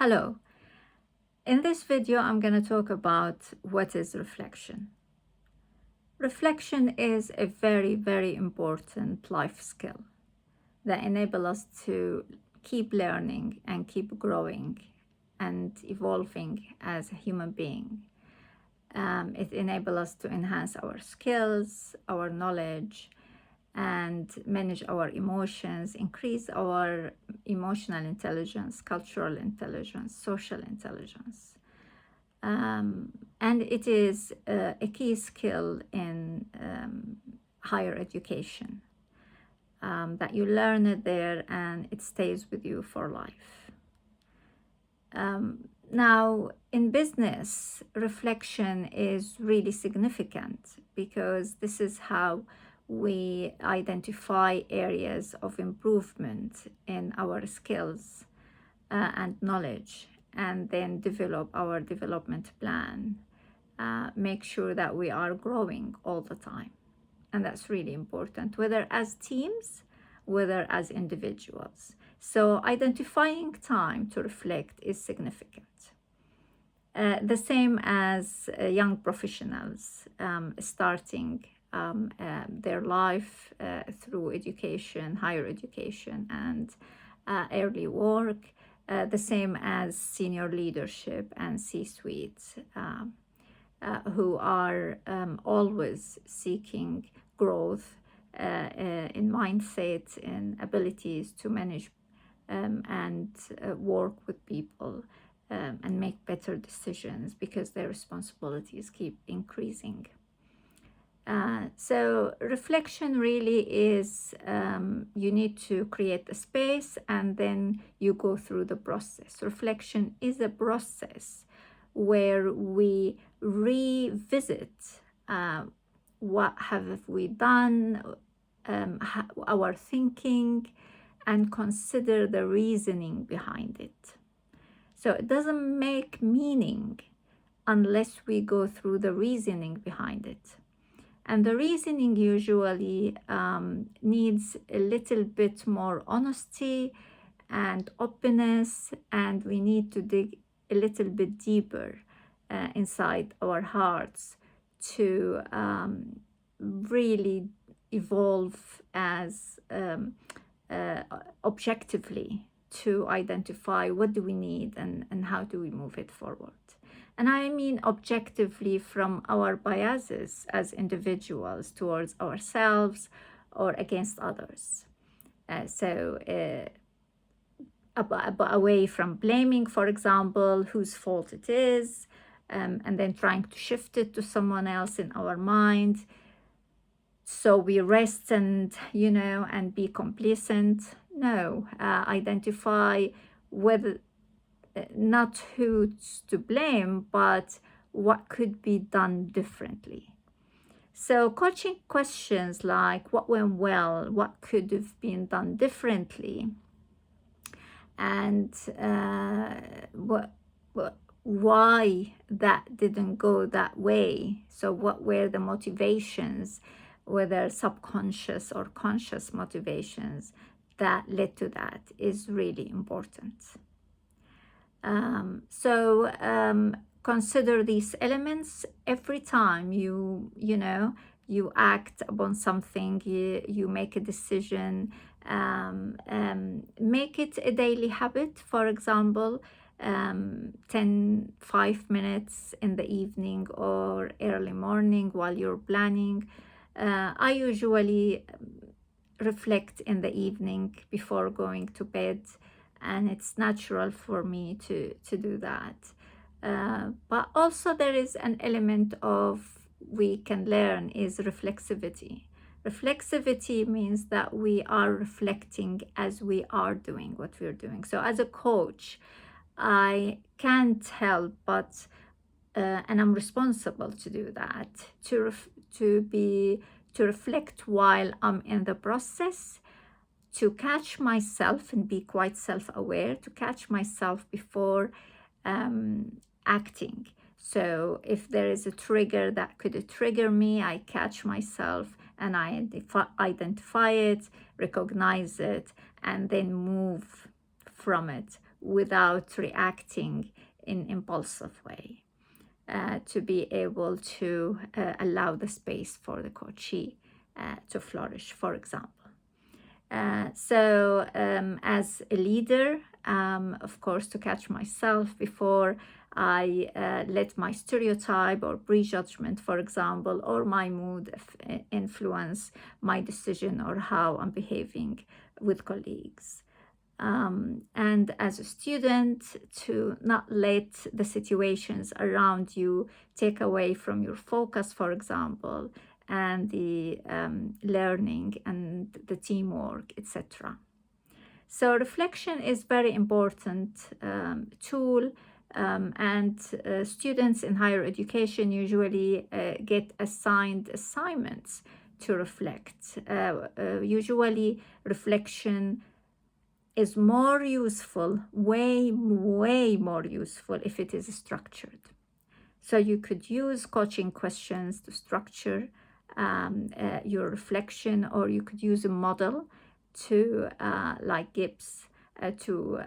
Hello. In this video, I'm going to talk about what is reflection. Reflection is a very, very important life skill that enables us to keep learning and keep growing and evolving as a human being. It enables us to enhance our skills, our knowledge, and manage our emotions, increase our emotional intelligence, cultural intelligence, social intelligence. And it is a key skill in higher education that you learn it there and it stays with you for life. Now, in business, reflection is really significant because this is how we identify areas of improvement in our skills and knowledge, and then develop our development plan, make sure that we are growing all the time. And that's really important, whether as teams, whether as individuals. So identifying time to reflect is significant. The same as young professionals starting their life through education, higher education, and early work. The same as senior leadership and C-suites who are always seeking growth in mindset and abilities to manage and work with people and make better decisions because their responsibilities keep increasing. So reflection really is you need to create a space and then you go through the process. Reflection is a process where we revisit what have we done, our thinking, and consider the reasoning behind it. So it doesn't make meaning unless we go through the reasoning behind it. And the reasoning usually needs a little bit more honesty and openness, and we need to dig a little bit deeper inside our hearts to really evolve as objectively to identify what do we need and how do we move it forward. And I mean objectively from our biases as individuals towards ourselves or against others. Away from blaming, for example, whose fault it is, and then trying to shift it to someone else in our mind. So we rest and, and be complacent. No, identify whether not who's to blame, but what could be done differently. So coaching questions like what went well, what could have been done differently, and why that didn't go that way. So what were the motivations, whether subconscious or conscious motivations that led to that, is really important. Consider these elements every time you act upon something, you make a decision. Make it a daily habit. For example, 5 minutes in the evening or early morning while you're planning. I usually reflect in the evening before going to bed, and it's natural for me to do that. But also there is an element of we can learn is reflexivity. Reflexivity means that we are reflecting as we are doing what we're doing. So as a coach, I can't help but, and I'm responsible to do that, to reflect while I'm in the process, to catch myself and be quite self-aware, to catch myself before acting. So if there is a trigger that could trigger me, I catch myself and I identify it, recognize it, and then move from it without reacting in impulsive way, to be able to allow the space for the coachee to flourish, for example. As a leader, of course, to catch myself before I let my stereotype or prejudgment, for example, or my mood influence my decision or how I'm behaving with colleagues. And as a student, to not let the situations around you take away from your focus, for example, and the learning and the teamwork, etc. So reflection is very important tool, and students in higher education usually get assigned assignments to reflect. Usually reflection is more useful, way more useful if it is structured. So you could use coaching questions to structure your reflection, or you could use a model to, like Gibbs, to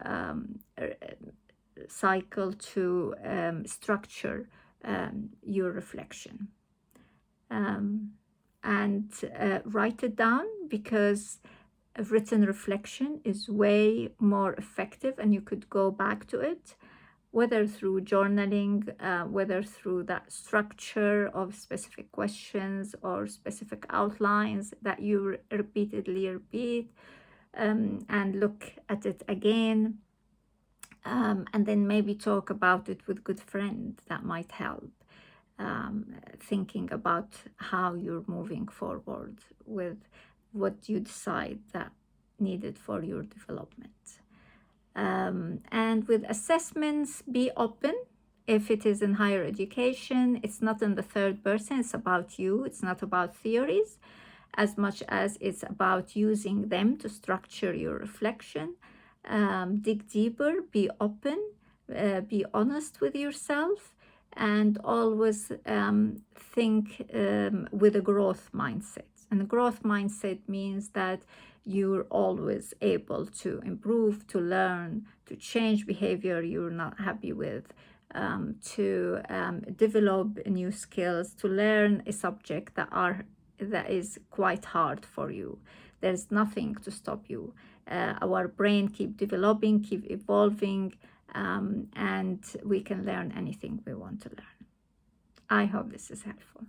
cycle to structure your reflection. And write it down, because written reflection is way more effective, and you could go back to it, whether through journaling, whether through that structure of specific questions or specific outlines that you repeatedly repeat, and look at it again, and then maybe talk about it with good friends. That might help, thinking about how you're moving forward with what you decide that needed for your development. And with assessments, be open. If it is in higher education, it's not in the third person, it's about you. It's not about theories as much as it's about using them to structure your reflection. Dig deeper, be open, be honest with yourself, and always think with a growth mindset. And a growth mindset means that you're always able to improve, to learn, to change behavior you're not happy with, to develop new skills, to learn a subject that is quite hard for you. There's nothing to stop you. Our brain keep developing, keep evolving, and we can learn anything we want to learn. I hope this is helpful.